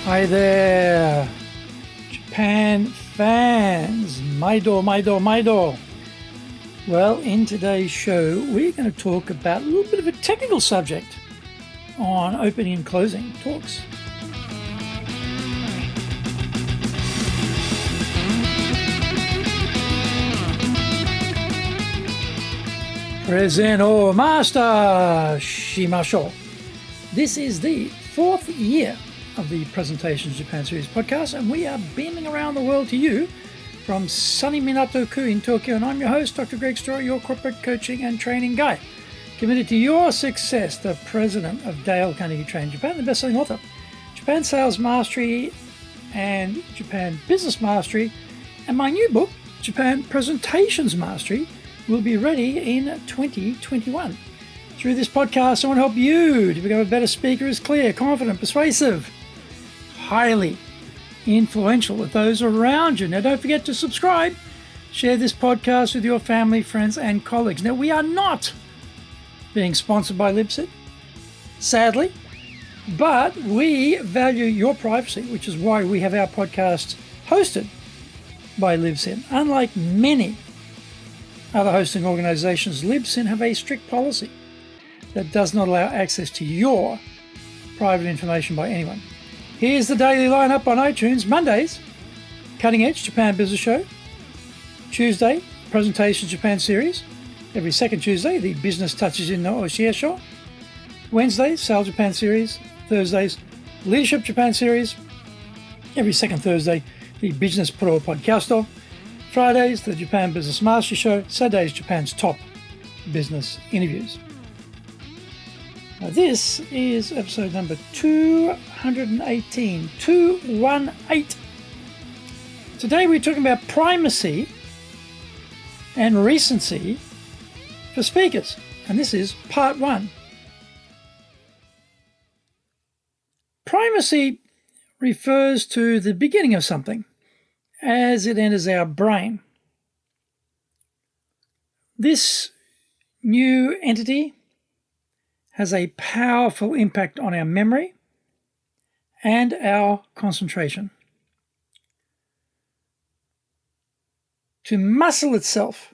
Hi there, Japan fans. Maido. Well, in today's show, we're going to talk about a little bit of a technical subject on opening and closing talks. Present or master shimashou. This is the fourth year of the Presentations Japan Series podcast, and we are beaming around the world to you from sunny Minato-ku in Tokyo, and I'm your host, Dr. Greg Story, your corporate coaching and training guy. Committed to your success, the president of Dale Carnegie Training Japan, the best-selling author, Japan Sales Mastery and Japan Business Mastery, and my new book, Japan Presentations Mastery, will be ready in 2021. Through this podcast, I want to help you to become a better speaker who's clear, confident, persuasive, highly influential with those around you. Now, don't forget to subscribe. Share this podcast with your family, friends, and colleagues. Now, we are not being sponsored by Libsyn, sadly, but we value your privacy, which is why we have our podcast hosted by Libsyn. Unlike many other hosting organizations, Libsyn have a strict policy that does not allow access to your private information by anyone. Here's the daily lineup on iTunes. Mondays, Cutting Edge Japan Business Show. Tuesday, Presentations Japan Series. Every second Tuesday, the Business Touches in no Oshie Show. Wednesdays, Sales Japan Series. Thursdays, Leadership Japan Series. Every second Thursday, the Business Pro Podcast. Fridays, the Japan Business Mastery Show. Saturdays, Japan's top business interviews. Now, this is episode number 218. Today we're talking about primacy and recency for speakers, and this is part one. Primacy refers to the beginning of something as it enters our brain. This new entity has a powerful impact on our memory and our concentration. To muscle itself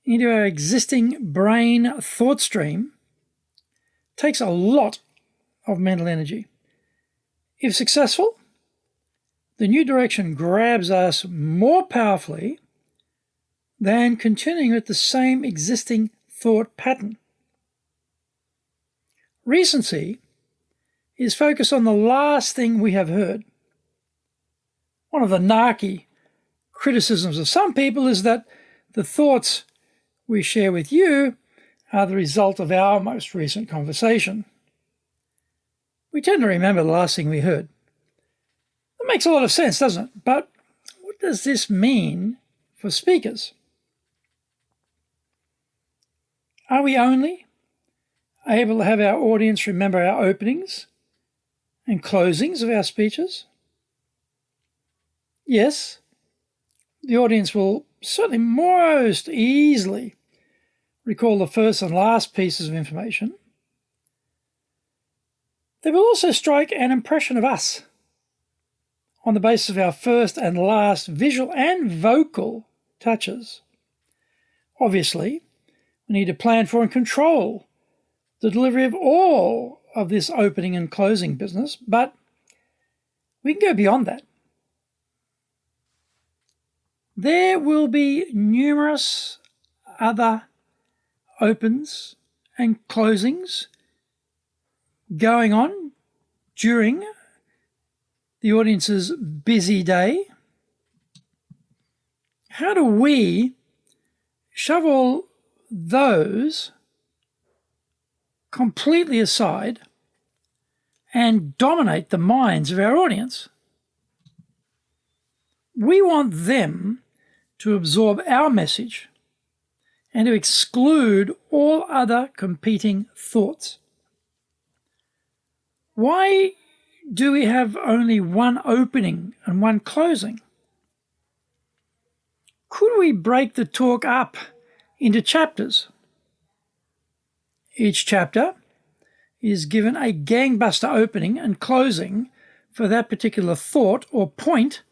into our existing brain thought stream takes a lot of mental energy. If successful, the new direction grabs us more powerfully than continuing with the same existing thought pattern. Recency is focused on the last thing we have heard. One of the narky criticisms of some people is that the thoughts we share with you are the result of our most recent conversation. We tend to remember the last thing we heard. That makes a lot of sense, doesn't it? But what does this mean for speakers? Are we only able to have our audience remember our openings and closings of our speeches? Yes, the audience will certainly most easily recall the first and last pieces of information. They will also strike an impression of us on the basis of our first and last visual and vocal touches. Obviously, we need to plan for and control the delivery of all of this opening and closing business, but we can go beyond that. There will be numerous other opens and closings going on during the audience's busy day. How do we shovel those completely aside and dominate the minds of our audience? We want them to absorb our message and to exclude all other competing thoughts. Why do we have only one opening and one closing? Could we break the talk up into chapters? Each chapter is given a gangbuster opening and closing for that particular thought or point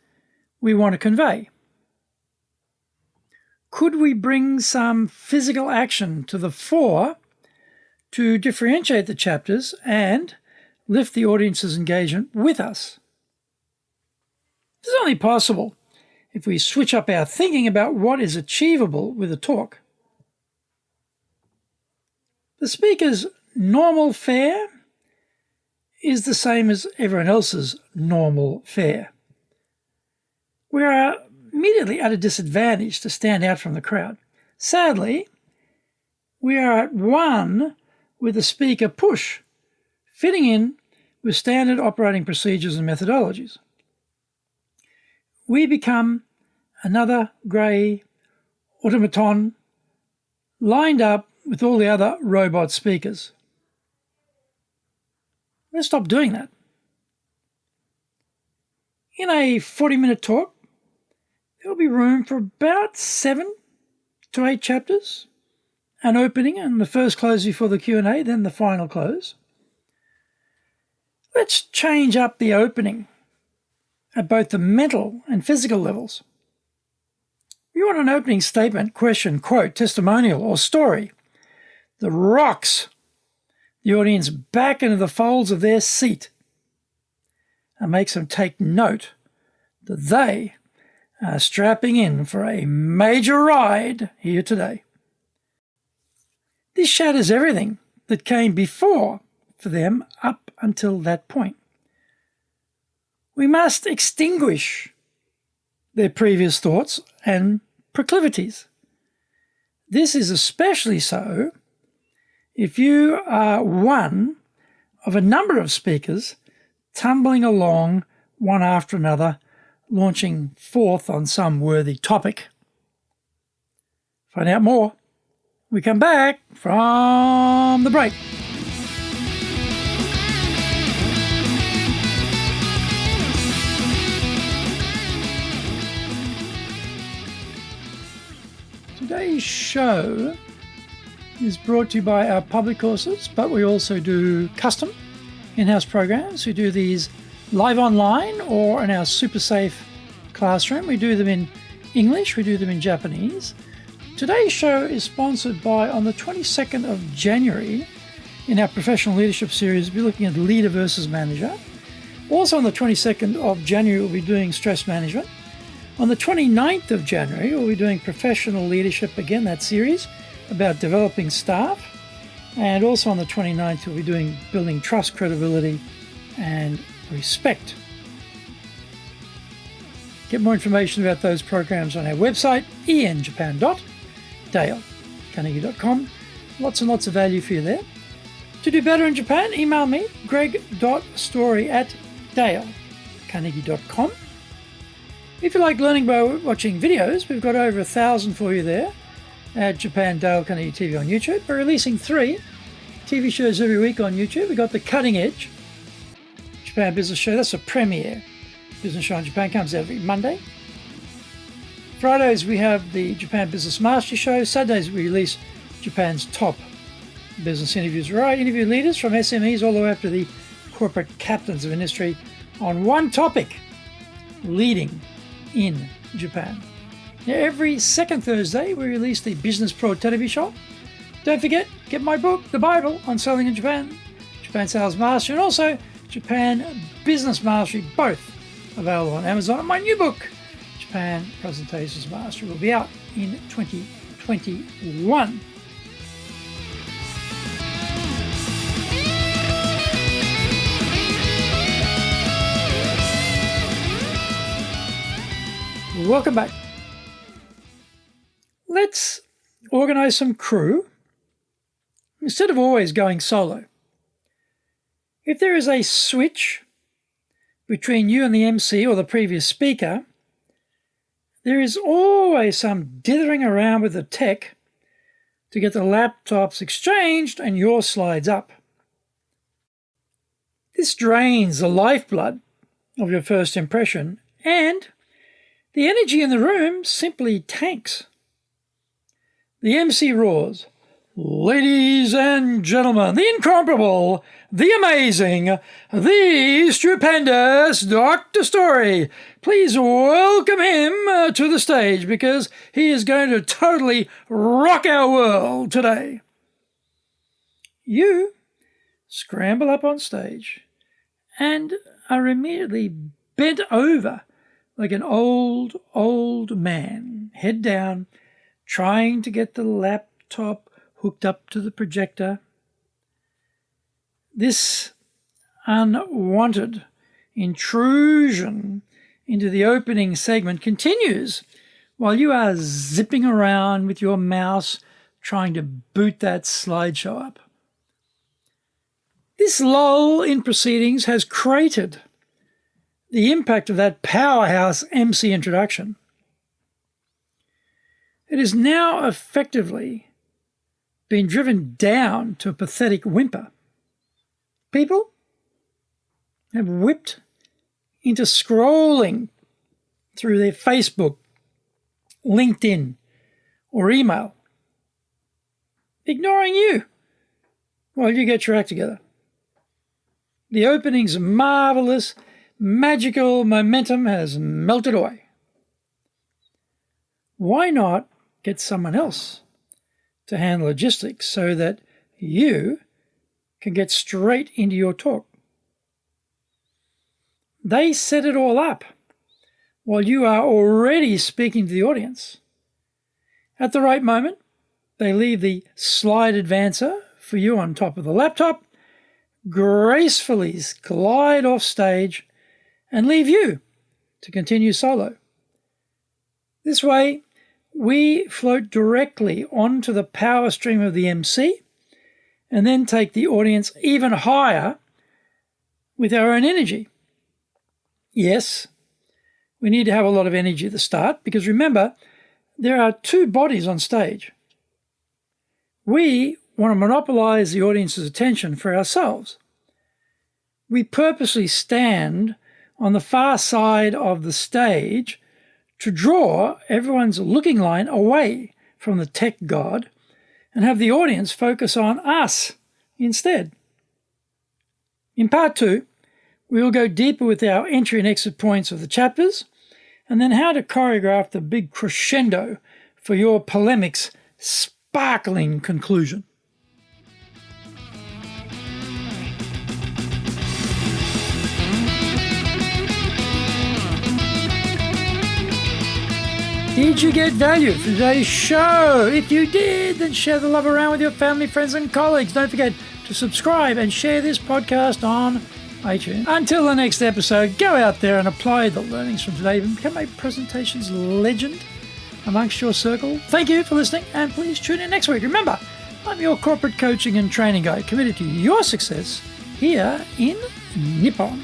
we want to convey? Could we bring some physical action to the fore to differentiate the chapters and lift the audience's engagement with us? This is only possible if we switch up our thinking about what is achievable with a talk. The speaker's normal fare is the same as everyone else's normal fare. We are immediately at a disadvantage to stand out from the crowd. Sadly, we are at one with the speaker push, fitting in with standard operating procedures and methodologies. We become another grey automaton lined up with all the other robot speakers. Let's stop doing that. In a 40-minute talk, there will be room for about 7 to 8 chapters, an opening and the first close before the Q&A, then the final close. Let's change up the opening at both the mental and physical levels. We want an opening statement, question, quote, testimonial, or story that rocks the audience back into the folds of their seat and makes them take note that they are strapping in for a major ride here today. This shatters everything that came before for them up until that point. We must extinguish their previous thoughts and proclivities. This is especially so if you are one of a number of speakers tumbling along one after another, launching forth on some worthy topic. Find out more when we come back from the break. Today's show is brought to you by our public courses, but we also do custom in-house programs. We do these live online or in our super safe classroom. We do them in English, we do them in Japanese. Today's show is sponsored by, on the 22nd of January, in our professional leadership series, we'll be looking at leader versus manager. Also on the 22nd of January, we'll be doing stress management. On the 29th of January, we'll be doing professional leadership again, that series about developing staff. And also on the 29th, we'll be doing building trust, credibility, and respect. Get more information about those programs on our website, enjapan.dalecarnegie.com. Lots and lots of value for you there. To do better in Japan, email me, greg.story@dalecarnegie.com. If you like learning by watching videos, we've got over 1,000 for you there at Japan Dale Carnegie TV on YouTube. We're releasing 3 TV shows every week on YouTube. We've got the Cutting Edge Japan Business Show. That's a premiere business show in Japan. Comes every Monday. Fridays we have the Japan Business Mastery Show. Saturdays we release Japan's top business interviews. Right, interview leaders from SMEs all the way up to the corporate captains of industry on one topic: leading in Japan. Now, every second Thursday we release the Business Pro Television Show. Don't forget, get my book, The Bible on Selling in Japan, Japan Sales Mastery, and also Japan Business Mastery, both available on Amazon. And my new book, Japan Presentations Mastery, will be out in 2021. Welcome back. Let's organize some crew instead of always going solo. If there is a switch between you and the MC or the previous speaker, there is always some dithering around with the tech to get the laptops exchanged and your slides up. This drains the lifeblood of your first impression, and the energy in the room simply tanks. The MC roars, Ladies and gentlemen, the incomparable, the amazing, the stupendous Dr. Story. Please welcome him to the stage because he is going to totally rock our world today. You scramble up on stage and are immediately bent over like an old man, head down, trying to get the laptop hooked up to the projector. This unwanted intrusion into the opening segment continues while you are zipping around with your mouse trying to boot that slideshow up. This lull in proceedings has created the impact of that powerhouse MC introduction. It is now effectively been driven down to a pathetic whimper. People have whipped into scrolling through their Facebook, LinkedIn, or email, ignoring you while you get your act together. The opening's marvelous, magical momentum has melted away. Why not get someone else to handle logistics so that you can get straight into your talk? They set it all up while you are already speaking to the audience. At the right moment, they leave the slide advancer for you on top of the laptop, gracefully glide off stage, and leave you to continue solo. This way, we float directly onto the power stream of the MC and then take the audience even higher with our own energy. Yes, we need to have a lot of energy at the start because remember, there are two bodies on stage. We want to monopolize the audience's attention for ourselves. We purposely stand on the far side of the stage to draw everyone's looking line away from the tech god and have the audience focus on us instead. In part 2, we will go deeper with our entry and exit points of the chapters and then how to choreograph the big crescendo for your polemic's sparkling conclusion. Did you get value from today's show? If you did, then share the love around with your family, friends, and colleagues. Don't forget to subscribe and share this podcast on iTunes. Until the next episode, go out there and apply the learnings from today and become a presentations legend amongst your circle. Thank you for listening, and please tune in next week. Remember, I'm your corporate coaching and training guide committed to your success here in Nippon.